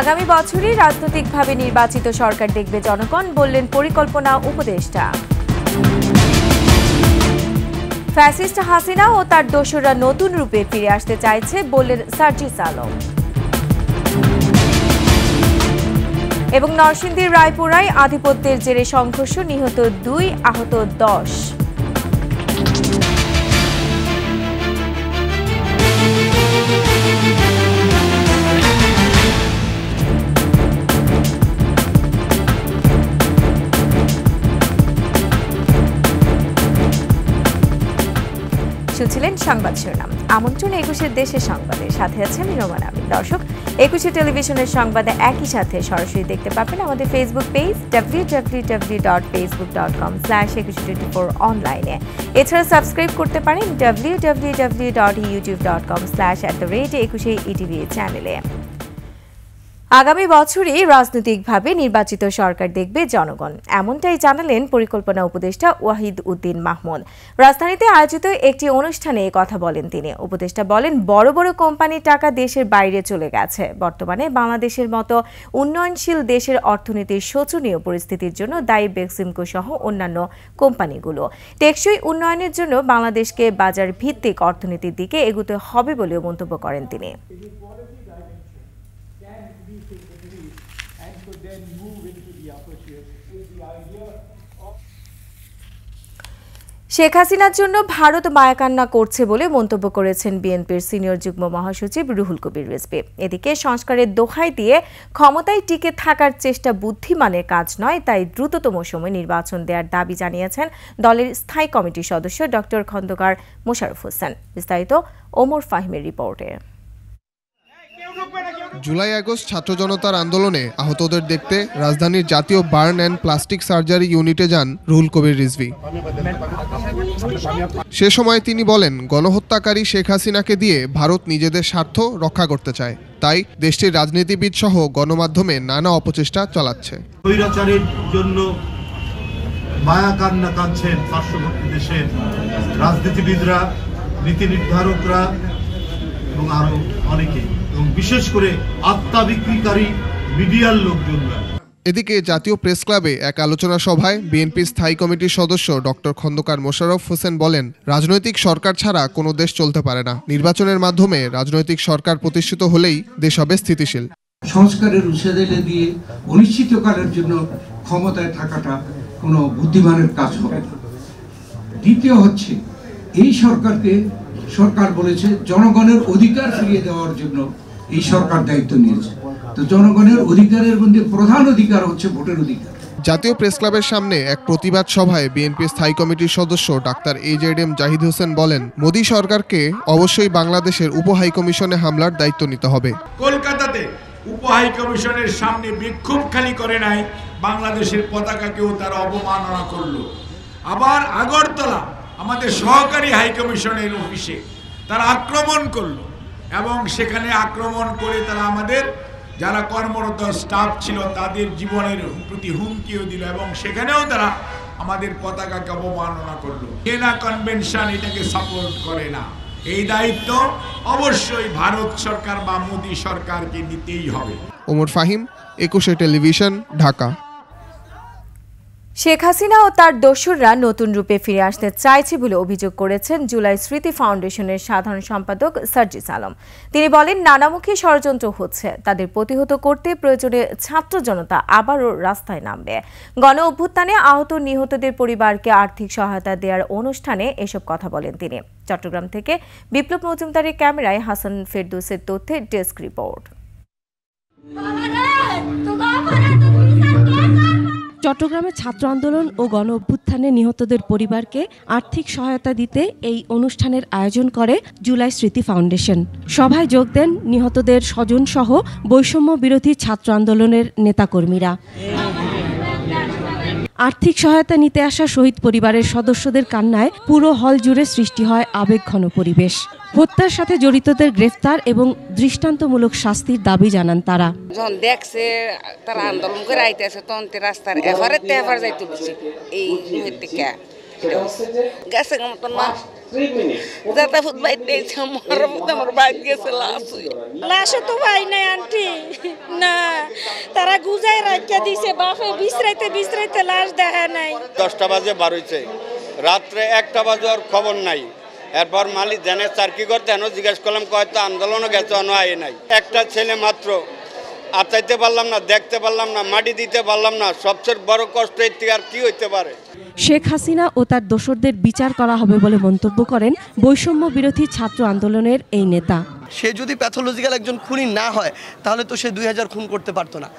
আগামী বছরই রাজনৈতিকভাবে নির্বাচিত সরকার দেখবে জনগণ, বললেন পরিকল্পনা উপদেষ্টা। ফ্যাসিস্ট হাসিনা ও তার দোসররা নতুন রূপে ফিরে আসতে চাইছে, বললেন সার্জিস আলম। এবং নরসিংদীর রায়পুরায় আধিপত্যের জেরে সংঘর্ষ, নিহত 2, আহত 10। শুনছিলেন সংবাদ শিরোনাম। আমন্ত্রণ 21 দেশের সংবাদে, সাথে আছে আমি রোমান আমিন। দর্শক, 21 টেলিভিশনের সংবাদে একই সাথে সরাসরি দেখতে পাবেন আমাদের ফেসবুক পেজ www.facebook.com/2124 অনলাইনে। এছাড়া সাবস্ক্রাইব করতে পারেন www.youtube.com/@21etv চ্যানেলে। আগামী বছরই রাজনৈতিকভাবে নির্বাচিত সরকার দেখবে জনগণ, এমনটাই জানালেন পরিকল্পনা উপদেষ্টা ওয়াহিদ উদ্দিন মাহমুদ। রাজধানীতে আয়োজিত একটি অনুষ্ঠানে কথা বলেন তিনি। উপদেষ্টা বলেন, বড় বড় কোম্পানির টাকা দেশের বাইরে চলে গেছে। বর্তমানে বাংলাদেশের মতো উন্নয়নশীল দেশের অর্থনীতির শোচনীয় পরিস্থিতির জন্য দায়ী বেক্সিমকো সহ অন্যান্য কোম্পানিগুলো। টেকসই উন্নয়নের জন্য বাংলাদেশকে বাজার ভিত্তিক অর্থনীতির দিকে এগোতে হবে বলেও মন্তব্য করেন তিনি। শেখ হাসিনার জন্য ভারত মায়াকান্না করছে বলে মন্তব্য করেছেন বিএনপির সিনিয়র যুগ্ম মহাসচিব রুহুল কবির রিজভী। এদিকে সংস্কারের দোহাই দিয়ে ক্ষমতায় টিকে থাকার চেষ্টা বুদ্ধিমানের কাজ নয়, তাই দ্রুততম সময়ে নির্বাচন দেওয়ার দাবি জানিয়েছেন দলের স্থায়ী কমিটির সদস্য ডক্টর খন্দকার মোশাররফ হোসেন। বিস্তারিত ওমর ফাহিমের রিপোর্টে। জুলাই আগস্ট ছাত্র জনতার আন্দোলনে আহতদের দেখতে রাজধানীর জাতীয় বার্ন অ্যান্ড প্লাস্টিক সার্জারি ইউনিটে যান রুহুল কবির রিজভী। সে সময় তিনি বলেন, গণহত্যাকারী শেখ হাসিনাকে দিয়ে ভারত নিজেদের স্বার্থ রক্ষা করতে চায়, তাই দেশটির রাজনীতিবিদ সহ গণমাধ্যমে নানা অপচেষ্টা চালাচ্ছে। স্বৈরাচারের জন্য মায়া কান্না কাঁদছেন পার্শ্ববর্তী দেশের রাজনীতিবিদরা, নীতি নির্ধারকরা এবং আরো অনেকে, এবং বিশেষ করে আত্মা বিক্রিকারী মিডিয়ার লোকজনরা। এদিকে জাতীয় প্রেস ক্লাবে এক আলোচনা সভায় বিএনপি স্থায়ী কমিটির সদস্য ডক্টর খন্দকার মোশাররফ হোসেন বলেন, রাজনৈতিক সরকার ছাড়া কোনো দেশ চলতে পারে না। নির্বাচনের মাধ্যমে রাজনৈতিক সরকার প্রতিষ্ঠিত হলেই দেশ হবে স্থিতিশীল। সংস্কারের উৎসাহ দিয়ে অনিশ্চিতকালের জন্য ক্ষমতায় থাকাটা কোনো বুদ্ধিমানের কাজ হবে না। দ্বিতীয় হচ্ছে, এই সরকার বলেছে জনগণের অধিকার ফিরিয়ে দেওয়ার জন্য এই সরকার দায়িত্ব নিয়েছে। তো জনগণের অধিকারের মধ্যে প্রধান অধিকার হচ্ছে ভোটের অধিকার। জাতীয় প্রেস ক্লাবের সামনে এক প্রতিবাদ সভায় বিএনপি স্থায়ী কমিটির সদস্য ডাক্তার AJM জাহিদ হোসেন বলেন, মোদী সরকারকে অবশ্যই বাংলাদেশের উপহাই কমিশনে হামলার দায়িত্ব নিতে হবে। কলকাতাতে উপহাই কমিশনের সামনে বিক্ষোভ খালি করে নাই, বাংলাদেশের পতাকাকেও তারা অবমাননা করলো। আবার আগরতলা আমাদের সহকারী হাই কমিশনের অফিসে তারা আক্রমণ করলো, এবং সেখানে আক্রমণ করে তারা আমাদের যারা কর্মরত স্টাফ ছিল তাদের জীবনের প্রতি হুমকিও দিল, এবং সেখানেও তারা আমাদের পতাকাকে অবমাননা করলো। জেনা কনভেনশন এটাকে সাপোর্ট করে না। এই দায়িত্ব অবশ্যই ভারত সরকার বা মোদী সরকারকে নিতেই হবে। ওমর ফাহিম, 21 টেলিভিশন, ঢাকা। শেখ হাসিনা ও তার দোসররা নতুন রূপে ফিরে আসতে চাইছে বলে অভিযোগ করেছেন জুলাই স্মৃতি ফাউন্ডেশনের সাধারণ সম্পাদক সার্জিস আলম। তিনি বলেন, নানামুখী ষড়যন্ত্র হচ্ছে, তাদের প্রতিহত করতে প্রয়োজনে ছাত্র জনতা আবারও রাস্তায় নামবে। গণ অভ্যুত্থানে আহত নিহতদের পরিবারকে আর্থিক সহায়তা দেওয়ার অনুষ্ঠানে এসব কথা বলেন তিনি। চট্টগ্রাম থেকে বিপ্লব মজুমদারের ক্যামেরায় হাসান ফেরদৌসের তথ্যে ডেস্ক রিপোর্ট। চট্টগ্রামে ছাত্র আন্দোলন ও গণ অভ্যুত্থানে নিহতদের পরিবারকে আর্থিক সহায়তা দিতে এই অনুষ্ঠানের আয়োজন করে জুলাই স্মৃতি ফাউন্ডেশন। সভায় যোগ দেন নিহতদের স্বজন সহ বৈষম্য বিরোধী ছাত্র আন্দোলনের নেতাকর্মীরা। আর্থিক সহায়তা নিতে আসা শহীদ পরিবারের সদস্যদের কান্নায় পুরো হল জুড়ে সৃষ্টি হয় আবেগঘন পরিবেশ। হত্যার সাথে জড়িতদের গ্রেফতার এবং দৃষ্টান্তমূলক শাস্তির দাবি জানান তারা। যখন দেখছে তারা আন্দোলন করে আইতেছে, তখন রাস্তার এভারে তেভার যাইতে বলছি এই থেকে গেছে মতন না যাতে ফুট বাইতে আমার বাইক গেছে লাশ তো ভাই নাই আন্টি না তারা গুজাই রাখিয়া দিছে, বাপে বিশ্রাইতে লাশ দেখা নাই। 10টা বাজে বার হইছে, রাত্রে 1টা বাজে আর খবর নাই। এরপর মালিক জানে স্যার কি করতে হেন জিজ্ঞেস করলাম, হয়তো আন্দোলনও গেছে, অন্য আয় নাই। একটা ছেলে মাত্র, আতাইতে পারলাম না, দেখতে পারলাম না, মাটি দিতে পারলাম না। সবচেয়ে বড় কষ্ট এর থেকে আর কি হইতে পারে। শেখ হাসিনা ও তার দোসরদের বিচার করা হবে বলে মন্তব্য করেন বৈষম্য বিরোধী ছাত্র আন্দোলনের এই নেতা। সে যদি প্যাথোলজিক্যাল একজন খুনি না হয় তাহলে তো সে 2000 খুন করতে পারতো না।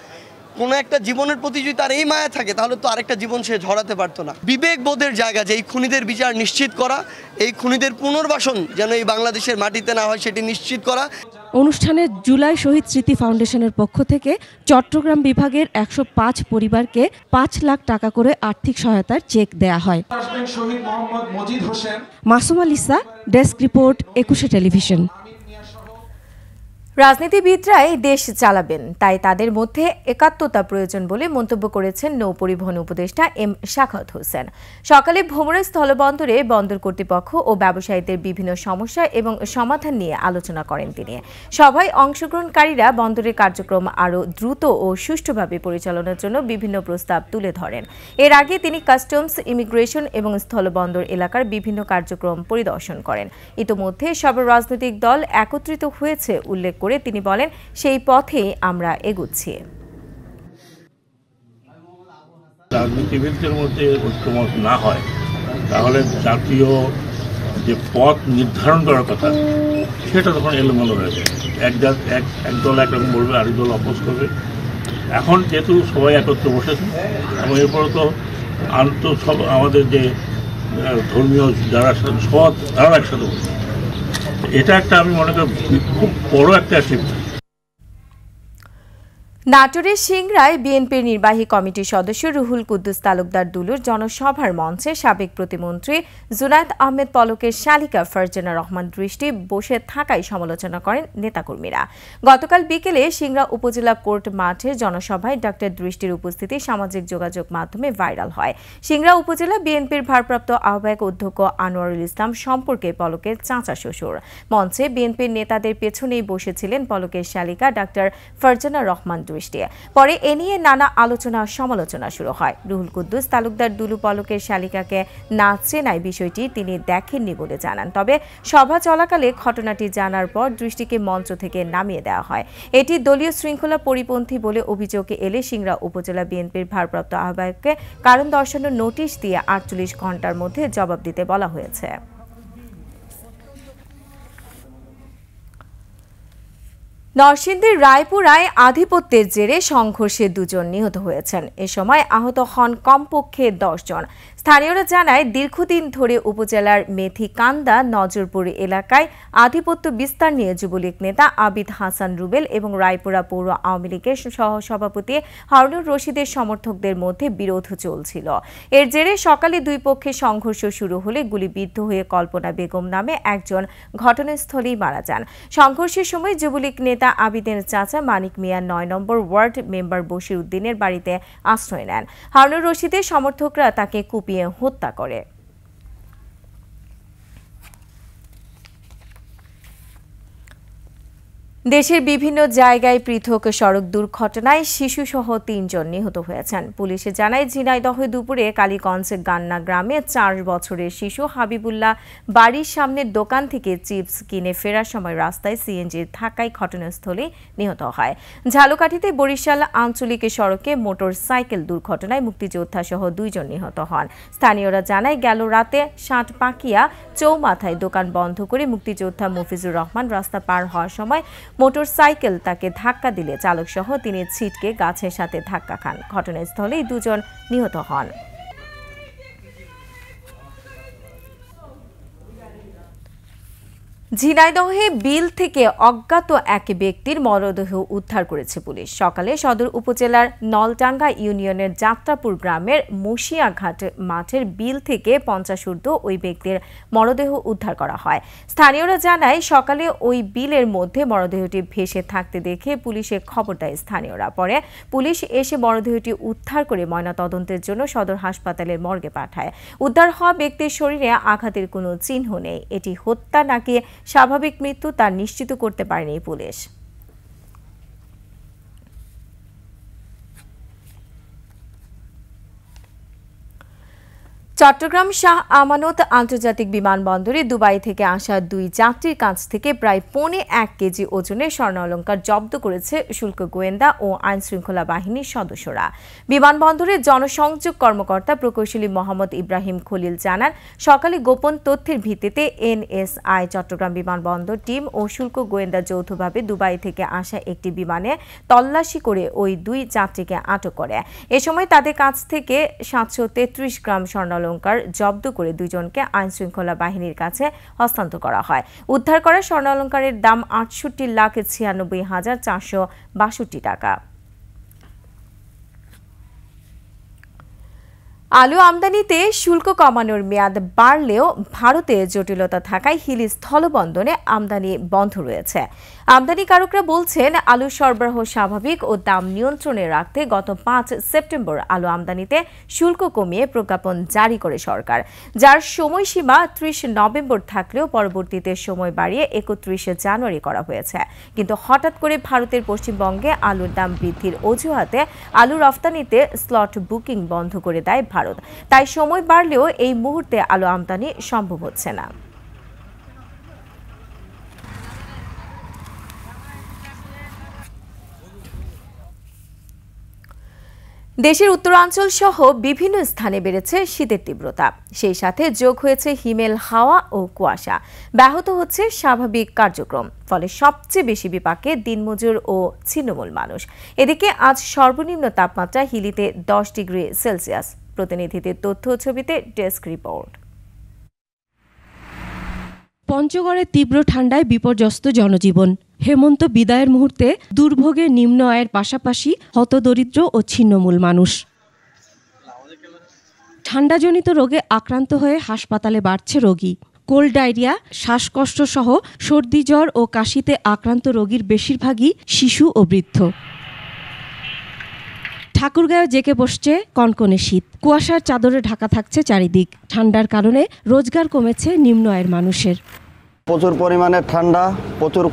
কোনো একটা জীবনের প্রতি যদি তার এই মায়া থাকে তাহলে তো আরেকটা জীবন সে ঝরাতে পারতো না। বিবেকবোধের জায়গা যে এই খুনিদের বিচার নিশ্চিত করা, এই খুনিদের পুনর্বাসন যেন এই বাংলাদেশের মাটিতে না হয় সেটি নিশ্চিত করা। অনুষ্ঠানে জুলাই শহীদ স্মৃতি ফাউন্ডেশনের পক্ষ থেকে চট্টগ্রাম বিভাগের 105 পরিবারকে 5 লাখ টাকা করে আর্থিক সহায়তার চেক দেয়া হয়। Masuma Lisa, desk report, 21 television. রাজনীতিবিদরাই দেশ চালাবেন, তাই তাদের মধ্যে একাত্মতা প্রয়োজন বলে মন্তব্য করেছেন নৌপরিবহন উপদেষ্টা এম শাখাওয়াত হোসেন। সকালে ভোমরা স্থলবন্দরে বন্দর কর্তৃপক্ষ ও ব্যবসায়ীদের বিভিন্ন সমস্যা এবং সমাধান নিয়ে আলোচনা করেন তিনি। সভায় অংশগ্রহণকারীরা বন্দরের কার্যক্রম আরও দ্রুত ও সুষ্ঠুভাবে পরিচালনার জন্য বিভিন্ন প্রস্তাব তুলে ধরেন। এর আগে তিনি কাস্টমস, ইমিগ্রেশন এবং স্থলবন্দর এলাকার বিভিন্ন কার্যক্রম পরিদর্শন করেন। ইতোমধ্যে সব রাজনৈতিক দল একত্রিত হয়েছে উল্লেখ করে তিনি বলেন, সেই পথেই আমরা এগুচ্ছি। রাজনীতিবিদদের মধ্যে ঐক্যমত না হয় তাহলে জাতীয় যে পথ নির্ধারণ করার কথা সেটা তখন এলোমেলো হয়ে যায়। এক দল একরকম বলবে, আরেক দল অপোজ করবে। এখন যেহেতু সবাই একত্রে বসেছে এবং এরপরে তো সব আমাদের যে ধর্মীয় যারা সৎ তারাও একসাথে বসে, এটা একটা আমি মনে করি খুব বড় একটা অ্যাচিভমেন্ট। নাটোরের সিংড়ায় বিএনপির নির্বাহী কমিটির সদস্য রুহুল কুদ্দুস তালুকদার দুলুর জনসভার মঞ্চে সাবেক প্রতিমন্ত্রী জুনায়েদ আহমেদ পলকের শালিকা ফারজানা রহমান দৃষ্টি বসে থাকায় সমালোচনা করেন নেতাকর্মীরা। গতকাল বিকেলে সিংড়া উপজেলা কোর্ট মাঠে জনসভায় ডক্টর দৃষ্টির উপস্থিতি সামাজিক যোগাযোগ মাধ্যমে ভাইরাল হয়। সিংড়া উপজেলা বিএনপির ভারপ্রাপ্ত আহ্বায়ক অধ্যক্ষ আনোয়ারুল ইসলাম সম্পর্কে পলকের চাচা শ্বশুর। মঞ্চে বিএনপির নেতাদের পেছনেই বসেছিলেন পলকের শালিকা ডক্টর ফারজানা রহমান। পরে এ নিয়ে নানা আলোচনা সমালোচনা শুরু হয়। রুহুল কুদ্দুস তালুকদার দুলু পলকের শালিকাকে না চেনায় বিষয়টি তিনি দেখেননি বলে জানান। তবে সভা চলাকালে ঘটনাটি জানার পর দৃষ্টিকে মঞ্চ থেকে নামিয়ে দেওয়া হয়। এটি দলীয় শৃঙ্খলা পরিপন্থী বলে অভিযোগে এলে সিংড়া উপজেলা বিএনপির ভারপ্রাপ্ত আহ্বায়ককে কারণ দর্শানোর নোটিশ দিয়ে 48 ঘণ্টার মধ্যে জবাব দিতে বলা হয়েছে। নরসিংদীর রায়পুরায় আধিপত্যের জেরে সংঘর্ষে 2 জন নিহত হয়েছেন। এ সময় আহত হন কমপক্ষে 10 জন। স্থানীয়রা জানায়, দীর্ঘদিন ধরে উপজেলার মেথিকান্দা নজরপুর এলাকায় আধিপত্য বিস্তার নিয়ে যুবলীগ নেতা আবিদ হাসান রুবেল এবং রায়পুরা পৌর আওয়ামী লীগের সহসভাপতি হারুনুর রশিদের সমর্থকদের মধ্যে বিরোধ চলছিল। এর জেরে সকালে 2 পক্ষের সংঘর্ষ শুরু হলে গুলিবিদ্ধ হয়ে কল্পনা বেগম নামে একজন ঘটনাস্থলেই মারা যান। সংঘর্ষের সময় যুবলীগ নেতা আবিদের চাচা মানিক মিয়া 9 নম্বর ওয়ার্ড মেম্বার বশির উদ্দিনের বাড়িতে আশ্রয় নেন। হারুনুর রশিদের সমর্থকরা তাকে কুপিয়ে হত্যা করে। দেশের বিভিন্ন জায়গায় পৃথক সড়ক দুর্ঘটনায় শিশুসহ 3 জন নিহত হয়েছেন। পুলিশে জানায়, ঝিনাইদহে দুপুরে কালীগঞ্জ গান্না গ্রামে 4 বছরের শিশু হাবিবুল্লাহ বাড়ির সামনের দোকান থেকে চিপস কিনে ফেরার সময় রাস্তায় সিএনজির ধাক্কায় ঘটনাস্থলে নিহত হয়। ঝালকাঠিতে বরিশাল আঞ্চলিক সড়কে মোটর সাইকেল দুর্ঘটনায় মুক্তিযোদ্ধা সহ 2 জন নিহত হন। স্থানীয়রা জানায়, গেল রাতে ষাটপাকিয়া চৌমাথায় দোকান বন্ধ করে মুক্তিযোদ্ধা মফিজুর রহমান রাস্তা পার হওয়ার সময় মোটর সাইকেল তাকে ধাক্কা দিলে চালক সহ তিনি ছিটকে গাছের সাথে ধাক্কা খান। ঘটনাস্থলেই 2 জন নিহত হন। ঝিনাইদহে বিল থেকে অজ্ঞাত এক ব্যক্তির মরদেহ উদ্ধার করেছে পুলিশ। সকালে সদর উপজেলার নলডাঙ্গা ইউনিয়নের যাত্রাপুর গ্রামের মুশিয়াঘাট মাঠের বিল থেকে 50 ঊর্ধ্ব ওই ব্যক্তির মরদেহ উদ্ধার করা হয়। স্থানীয়রা জানায়, সকালে ওই বিলের মধ্যে মরদেহটি ভেসে থাকতে দেখে পুলিশে খবর দেয় স্থানীয়রা। পরে পুলিশ এসে মরদেহটি উদ্ধার করে ময়নাতদন্তের জন্য সদর হাসপাতালের মর্গে পাঠায়। উদ্ধার হওয়া ব্যক্তির শরীরে আঘাতের কোনো চিহ্ন নেই। এটি হত্যা নাকি স্বাভাবিক মৃত্যু তা নিশ্চিত করতে পারেনি পুলিশ। চট্টগ্রাম শাহ আমানত আন্তর্জাতিক বিমানবন্দরে দুবাই থেকে আসা 2 যাত্রীর কাছ থেকে প্রায় 1.5 কেজি ওজনের স্বর্ণালংকার জব্দ করেছে শুল্ক গোয়েন্দা ও আইনশৃঙ্খলা বাহিনীর সদস্যরা। বিমানবন্দরের জনসংযোগ কর্মকর্তা প্রকৌশলী মোহাম্মদ ইব্রাহিম খলিল জানান, সকালে গোপন তথ্যের ভিত্তিতে এনএসআই চট্টগ্রাম বিমানবন্দর টিম ও শুল্ক গোয়েন্দা যৌথভাবে দুবাই থেকে আসা একটি বিমানে তল্লাশি করে ওই 2 যাত্রীকে আটক করে। এ সময় তাদের কাছ থেকে 733 গ্রাম স্বর্ণালংকার জব্দ করে 2 জনকে আইনশৃঙ্খলা বাহিনীর কাছে হস্তান্তর করা হয়। উদ্ধার করা স্বর্ণালংকারের দাম 68,96,462 টাকা। আলু আমদানিতে শুল্ক কমানোর মেয়াদ বাড়লেও ভারতে জটিলতা থাকায় হিলি স্থলবন্দরে আমদানি বন্ধ রয়েছে। আমদানিকারকরা বলছেন, আলু সরবরাহ স্বাভাবিক ও দাম নিয়ন্ত্রণে রাখতে গত 5 সেপ্টেম্বর আলু আমদানিতে শুল্ক কমিয়ে প্রজ্ঞাপন জারি করে সরকার, যার সময়সীমা 30 নভেম্বর থাকলেও পরবর্তীতে সময় বাড়িয়ে 31 জানুয়ারি করা হয়েছে। কিন্তু হঠাৎ করে ভারতের পশ্চিমবঙ্গে আলুর দাম বৃদ্ধির অজুহাতে আলু রফতানিতে স্লট বুকিং বন্ধ করে দেয় ভারত। তাই সময় বাড়লেও এই মুহূর্তে আলু আমদানি সম্ভব হচ্ছে না। দেশের উত্তরাঞ্চল সহ বিভিন্ন স্থানে বেড়েছে শীতের তীব্রতা, সেই সাথে যোগ হয়েছে হিমেল হাওয়া ও কুয়াশা। ব্যাহত হচ্ছে স্বাভাবিক কার্যক্রম, ফলে সবচেয়ে বেশি বিপাকে দিনমজুর ও ছিন্নমূল মানুষ। এদিকে আজ সর্বনিম্ন তাপমাত্রা হিলিতে 10 ডিগ্রি সেলসিয়াস। প্রতিনিধিদের তথ্য ছবিতে ডেস্ক রিপোর্ট। পঞ্চগড়ে তীব্র ঠান্ডায় বিপর্যস্ত জনজীবন। হেমন্ত বিদায়ের মুহূর্তে দুর্ভোগে নিম্ন আয়ের পাশাপাশি হতদরিদ্র ও ছিন্নমূল মানুষ। ঠান্ডাজনিত রোগে আক্রান্ত হয়ে হাসপাতালে বাড়ছে রোগী। কোল্ড ডায়রিয়া, শ্বাসকষ্ট সহ সর্দি জ্বর ও কাশিতে আক্রান্ত রোগীর বেশিরভাগই শিশু ও বৃদ্ধ। ঠাকুরগাঁও জেঁকে বসছে কনকনে শীত, কুয়াশার চাদরে ঢাকা থাকছে চারিদিক। ঠান্ডার কারণে রোজগার কমেছে নিম্ন আয়ের মানুষের। প্রচুর পরিমাণে ঠান্ডা, প্রচুর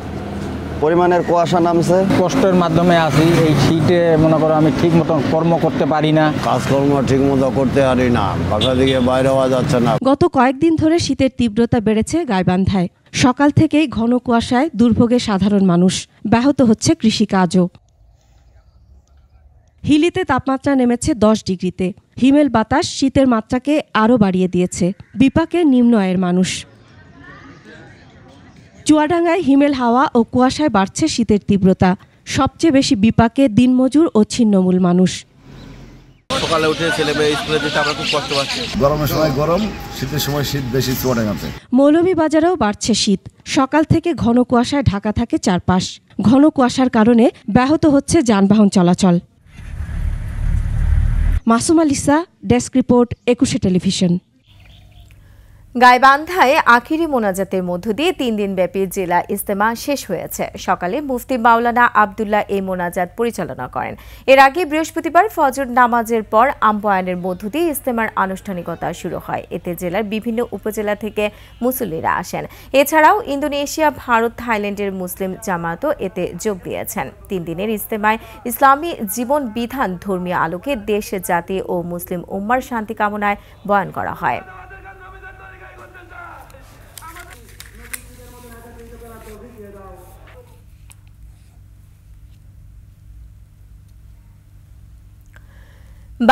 পরিমাণের কুয়াশা নামছে। কষ্টের মাধ্যমে আছি, এই শীতে মনে করো আমি ঠিক মতো কর্ম করতে পারি না, কাজকর্ম ঠিক মতো করতে পারি না, বাসা থেকে বাইরে হওয়া যাচ্ছে না। গত কয়েকদিন ধরে শীতের তীব্রতা বেড়েছে গাইবান্ধায়। সকাল থেকেই ঘন কুয়াশায় দুর্ভোগে সাধারণ মানুষ, ব্যাহত হচ্ছে কৃষিকাজও। হিলিতে তাপমাত্রা নেমেছে 10 ডিগ্রিতে। হিমেল বাতাস শীতের মাত্রাকে আরও বাড়িয়ে দিয়েছে, বিপাকে নিম্ন আয়ের মানুষ। চুয়াডাঙ্গায় হিমেল হাওয়া ও কুয়াশায় বাড়ছে শীতের তীব্রতা, সবচেয়ে বেশি বিপাকে দিনমজুর ও ছিন্নমূল মানুষ। সকালে উঠে ছেলে মেয়ে স্কুলে যেতে আমরা খুব কষ্ট পাচ্ছি। গরমের সময় গরম, শীতের সময় শীত বেশি চুয়াডাঙ্গাতে। মৌলভীবাজারেও বাড়ছে শীত, সকাল থেকে ঘন কুয়াশায় ঢাকা থাকে চারপাশ। ঘন কুয়াশার কারণে ব্যাহত হচ্ছে যানবাহন চলাচল। Masuma Lisa, desk report, 21 television. গাইবান্ধায় আখিরি মোনাজাতের মধ্য দিয়ে 3 দিনব্যাপী জেলা ইজতেমা শেষ হয়েছে। সকালে মুফতি মাওলানা আবদুল্লাহ এই মোনাজাত পরিচালনা করেন। এর আগে বৃহস্পতিবার ফজর নামাজের পর আম্বয়ানের মধ্য দিয়ে ইজতেমার আনুষ্ঠানিকতা শুরু হয়। এতে জেলার বিভিন্ন উপজেলা থেকে মুসল্লিরা আসেন। এছাড়াও ইন্দোনেশিয়া, ভারত, থাইল্যান্ডের মুসলিম জামায়াতও এতে যোগ দিয়েছেন। 3 দিনের ইজতেমায় ইসলামী জীবন বিধান, ধর্মীয় আলোকে দেশ, জাতি ও মুসলিম উম্মার শান্তি কামনায় বয়ান করা হয়।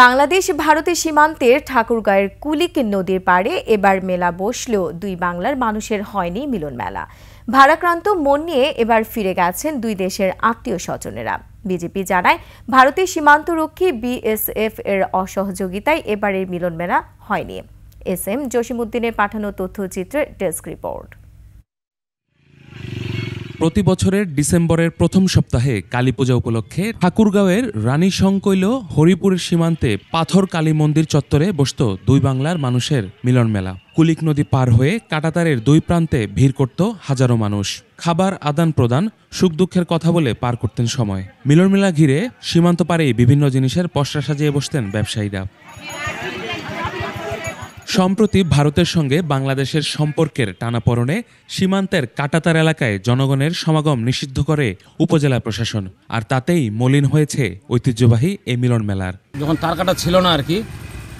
বাংলাদেশ ভারতের সীমান্তের ঠাকুরগাঁয়ের কুলিক নদীর পাড়ে এবার মেলা বসলেও 2 বাংলার মানুষের হয়নি মিলন মেলা। ভারাক্রান্ত মন নিয়ে এবার ফিরে গেছেন 2 দেশের আত্মীয় স্বজনেরা। বিজেপি জানায়, ভারতের সীমান্তরক্ষী বিএসএফ এর অসহযোগিতায় এবারের মিলন মেলা হয়নি। এসএম জসিমউদ্দিনের পাঠানো তথ্যচিত্রের ডেস্ক রিপোর্ট। প্রতি বছরের ডিসেম্বরের প্রথম সপ্তাহে কালীপূজা উপলক্ষে ঠাকুরগাঁওয়ের রানীশংকৈল হরিপুরের সীমান্তে পাথর কালী মন্দির চত্বরে বসত 2 বাংলার মানুষের মিলন মেলা। কুলিক নদী পার হয়ে কাঁটাতারের 2 প্রান্তে ভিড় করত হাজারো মানুষ। খাবার আদান প্রদান, সুখ দুঃখের কথা বলে পার করতেন সময়। মিলন মেলা ঘিরে সীমান্ত পারেই বিভিন্ন জিনিসের পসরা সাজিয়ে বসতেন ব্যবসায়ীরা। সম্প্রতি ভারতের সঙ্গে বাংলাদেশের সম্পর্কের টানাপোড়েনে সীমান্তের কাঁটাতার এলাকায় জনগণের সমাগম নিষিদ্ধ করে উপজেলা প্রশাসন, আর তাতেই মলিন হয়েছে ঐতিহ্যবাহী এই মিলন মেলার। যখন তার কাটা ছিল না আর কি,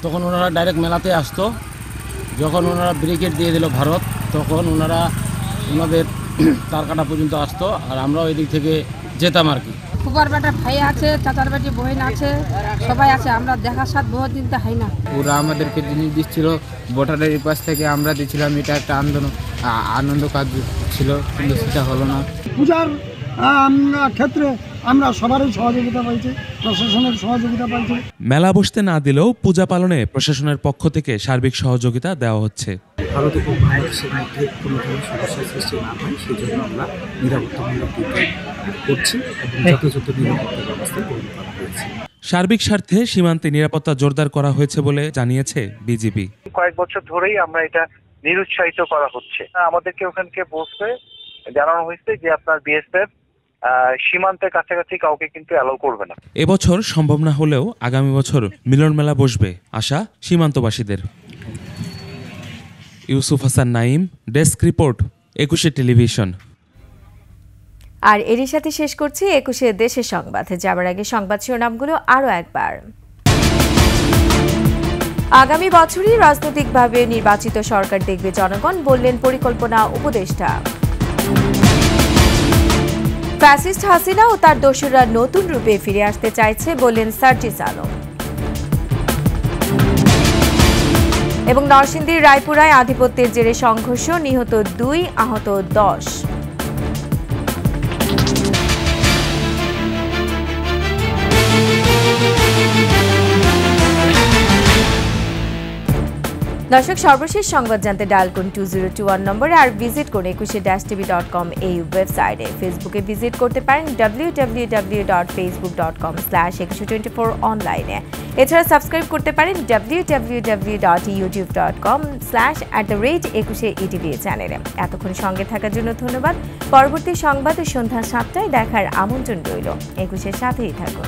তখন ওনারা ডাইরেক্ট মেলাতে আসতো। যখন ওনারা ব্রিগেড দিয়ে দিল ভারত, তখন ওনারা ওনাদের তারকাটা পর্যন্ত আসতো, আর আমরা ওই দিক থেকে যেতাম আর কি। ফুপার বেটা ভাই আছে, চাচার বেটি বোন আছে, সবাই আছে, আমরা দেখার সাথে বহুত দিন তো হয় না। ওরা আমাদেরকে জিনিস দিচ্ছিল, ভোটারের পাশ থেকে আমরা দিচ্ছিলাম, এটা একটা আনন্দ কাজ ছিল, কিন্তু সেটা হলো না। পূজার ক্ষেত্রে আমরা সবারই সহযোগিতা পাইছি, প্রশাসনের সহযোগিতা পাইছি। মেলা বসতে না দিলেও পূজা পালনে প্রশাসনের পক্ষ থেকে সার্বিক সহযোগিতা দেওয়া হচ্ছে। ভারতে কোনো বাংলাদেশের মধ্যে কোনো ধরনের সমস্যার সৃষ্টি না হয় সেই জন্য আমরা নিরাপত্তামূলক করছি এবং যথাযথ নিরাপত্তা ব্যবস্থা গ্রহণ করা হয়েছে। সার্বিক স্বার্থে সীমান্তে নিরাপত্তা জোরদার করা হয়েছে বলে জানিয়েছে বিজিবি। কয়েক বছর ধরেই আমরা এটা নিরুৎসাহিত করা হচ্ছে। আমাদেরকে ওখানকে বসতে জানানো হয়েছে যে আপনার বিএসএফ সীমান্তের কাছাকাছি কাউকে কিন্তু অ্যালাউ করবে না। এবছর সম্ভব না হলেও আগামী বছর মিলন মেলা বসবে আশা সীমান্তবাসীদের। Yusuf Hasan Naim, desk report, 21 television. আর এরই সাথে শেষ করছি 21 দেশের সংবাদ। যাবার আগে সংবাদ শিরোনামগুলো আরও একবার। আগামী বছরই রাজনৈতিকভাবে নির্বাচিত সরকার দেখবে জনগণ, বললেন পরিকল্পনা উপদেষ্টা। ফ্যাসিস্ট হাসিনা ও তার দোসররা নতুন রূপে ফিরে আসতে চাইছে, বললেন সার্জিস আলম। এবং নরসিংদীর রায়পুরায় আধিপত্যের জেরে সংঘর্ষ, নিহত 2, আহত 10। দর্শক, সর্বশেষ সংবাদ জানতে ডায়াল করুন 2021 নম্বরে, আর ভিজিট করুন 21tv.com এই ওয়েবসাইটে। ফেসবুকে ভিজিট করতে পারেন www.facebook.com/2124 অনলাইনে। এছাড়া সাবস্ক্রাইব করতে পারেন www.youtube.com/@21etv চ্যানেলে। এতক্ষণ সঙ্গে থাকার জন্য ধন্যবাদ। পরবর্তী সংবাদ সন্ধ্যা 7টায় দেখার আমন্ত্রণ রইল। 21-এর সাথেই থাকুন।